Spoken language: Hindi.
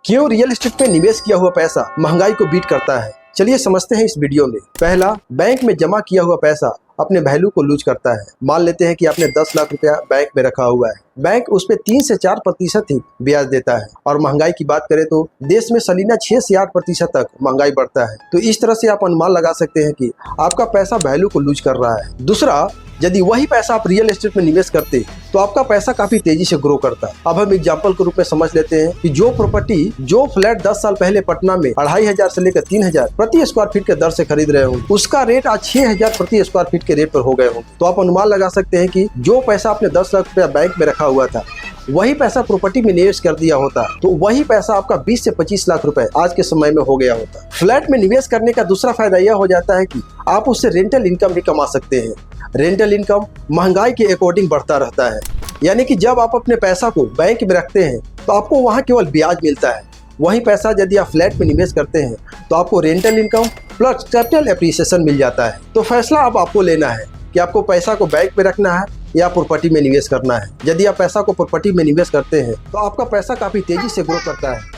क्यों रियल एस्टेट में निवेश किया हुआ पैसा महंगाई को बीट करता है, चलिए समझते हैं इस वीडियो में। पहला, बैंक में जमा किया हुआ पैसा अपने वैल्यू को लूज करता है। मान लेते हैं कि आपने 10 लाख रुपया बैंक में रखा हुआ है, बैंक उस पे 3 से 4% ही ब्याज देता है। और महंगाई की बात करें तो देश में सालाना 6 से 8% तक महंगाई बढ़ता है। तो इस तरह से आप अनुमान लगा सकते हैं कि आपका पैसा वैल्यू को लूज कर रहा है। दूसरा, यदि वही पैसा आप रियल एस्टेट में निवेश करते तो आपका पैसा काफी तेजी से ग्रो करता है। अब हम एग्जांपल के रूप में समझ लेते हैं कि जो फ्लैट 10 साल पहले पटना में 2500 से लेकर 3000 प्रति स्क्वायर फीट के दर से खरीद रहे होंगे, उसका रेट आज 6000 प्रति स्क्वायर फीट के रेट पर हो गए होंगे। तो आप अनुमान लगा सकते हैं कि जो पैसा आपने 10 लाख रुपया बैंक में रखा हुआ था, वही पैसा प्रॉपर्टी में निवेश कर दिया होता तो वही पैसा आपका 20 से 25 लाख रुपए आज के समय में हो गया होता। फ्लैट में निवेश करने का दूसरा फायदा यह हो जाता है कि आप उससे रेंटल इनकम भी कमा सकते हैं। रेंटल इनकम महंगाई के अकॉर्डिंग बढ़ता रहता है, यानी कि जब आप अपने पैसा को बैंक में रखते हैं तो आपको वहाँ केवल ब्याज मिलता है। वही पैसा यदि आप फ्लैट में निवेश करते हैं तो आपको rental income plus capital appreciation मिल जाता है। तो फैसला अब आपको लेना है कि आपको पैसा को बैंक में रखना है या प्रॉपर्टी में निवेश करना है। यदि आप पैसा को प्रॉपर्टी में निवेश करते हैं तो आपका पैसा काफी तेजी से ग्रो करता है।